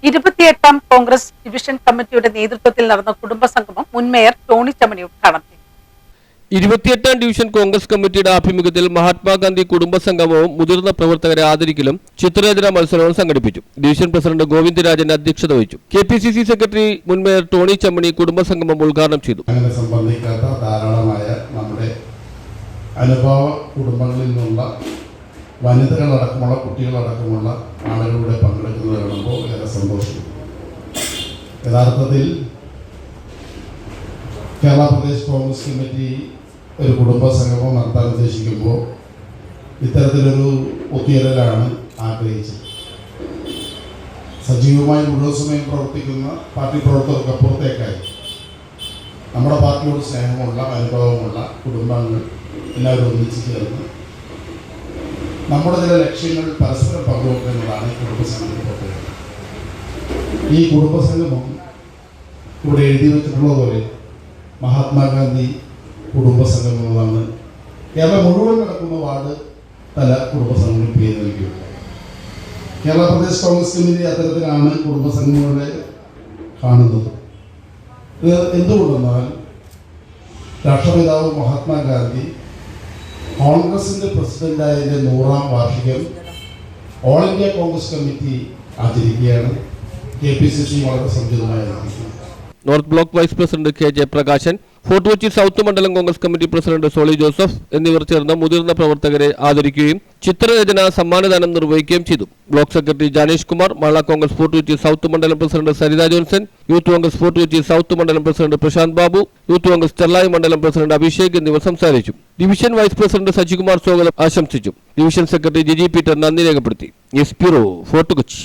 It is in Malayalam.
28ാം കോൺഗ്രസ് ഡിവിഷൻ കമ്മിറ്റിയുടെ നേതൃത്വത്തിൽ നടന്ന കുടുംബസംഗമം മുൻ മേയർ ടോണി ചമ്മണി ഉദ്ഘാടനം ചെയ്തു. 28ാം ഡിവിഷൻ കോൺഗ്രസ് കമ്മിറ്റിയുടെ ആഭിമുഖ്യത്തിൽ മഹാത്മാഗാന്ധി കുടുംബസംഗമവും മുതിർന്ന പ്രവർത്തകരെ ആദരിക്കലും ചിത്രരചന മത്സരവും സംഘടിപ്പിച്ചു. ഡിവിഷൻ പ്രസിഡന്റ് ഗോവിന്ദരാജൻ അധ്യക്ഷത വഹിച്ചു. KPCC സെക്രട്ടറി മുൻ മേയർ ടോണി ചമ്മണി കുടുംബസംഗമം ഉദ്ഘാടനം ചെയ്തു. സംബന്ധിക്കാത്ത ധാരാളമായ നമ്മുടെ അനുഭവ കുടുംബങ്ങളിൽ നിന്നുള്ള വനിതകളടക്കമുള്ള കുട്ടികളടക്കമുള്ള ആളുകളുടെ പങ്കെടുക്കുന്നത് കാണുമ്പോൾ ഏറെ സന്തോഷം. യഥാർത്ഥത്തിൽ കേരള പ്രദേശ് കോൺഗ്രസ് കമ്മിറ്റി ഒരു കുടുംബസംഗമം നടത്താൻ ഉദ്ദേശിക്കുമ്പോൾ ഇത്തരത്തിലൊരു ഒത്തുചേരലാണ് ആഗ്രഹിച്ചത്. സജീവമായി മുഴുവൻ സമയം പ്രവർത്തിക്കുന്ന പാർട്ടി പ്രവർത്തകർക്കപ്പുറത്തേക്കായി നമ്മുടെ പാർട്ടിയോട് സ്നേഹമുള്ള അനുഭവമുള്ള കുടുംബാംഗങ്ങൾ എല്ലാവരും ഒന്നിച്ചു ചേർന്ന് നമ്മുടെ ചില ലക്ഷ്യങ്ങൾ പരസ്പരം പങ്കുവെക്കുന്നതാണ് കുടുംബസംഗമം പ്രവർത്തകർ. ഈ കുടുംബസംഗമം ഇവിടെ എഴുതി വെച്ചിട്ടുള്ളതുപോലെ മഹാത്മാഗാന്ധി കുടുംബസംഗമം എന്നാണ് കേരളം മുഴുവൻ നടക്കുന്ന വാർഡ് തല കുടുംബസംഗമം പേര് നൽകിയത്. കേരള പ്രദേശ് കോൺഗ്രസ് കമ്മിറ്റി അത്തരത്തിലാണ് കുടുംബസംഗമങ്ങളെ കാണുന്നത്. ഇത് എന്തുകൊണ്ടെന്നാൽ രാഷ്ട്രപിതാവ് മഹാത്മാഗാന്ധി കോൺഗ്രസിന്റെ പ്രസിഡന്റായതിന്റെ 100ാം വാർഷികം ഓൾ ഇന്ത്യ കോൺഗ്രസ് കമ്മിറ്റി ആചരിക്കുകയാണ്. KPCC വളരെ സമുചിതമായി ആചരിക്കുന്നു. North block vice president K Jayaprakashan, Fort Kochi south മണ്ഡലം കോൺഗ്രസ് കമ്മിറ്റി പ്രസിഡന്റ് സോളി ജോസഫ് എന്നിവർ ചേർന്ന് മുതിർന്ന പ്രവർത്തകരെ ആദരിക്കുകയും ചിത്രരചന സമ്മാനദാനം നിർവഹിക്കുകയും ചെയ്തു. Block secretary Janesh Kumar, Mahila Congress Fort Kochi south മണ്ഡലം president Saritha Johnson, youth Congress Fort Kochi south മണ്ഡലം പ്രസിഡന്റ് പ്രശാന്ത് ബാബു, യൂത്ത് കോൺഗ്രസ് ചെല്ലായി മണ്ഡലം പ്രസിഡന്റ് അഭിഷേക് എന്നിവർ സംസാരിച്ചു. ഡിവിഷൻ വൈസ് പ്രസിഡന്റ് സജികുമാർ സ്വാഗതം ആശംസിച്ചു. ഡിവിഷൻ സെക്രട്ടറി ജിജി പീറ്റർ നന്ദി രേഖപ്പെടുത്തി. News bureau, fort Kochi.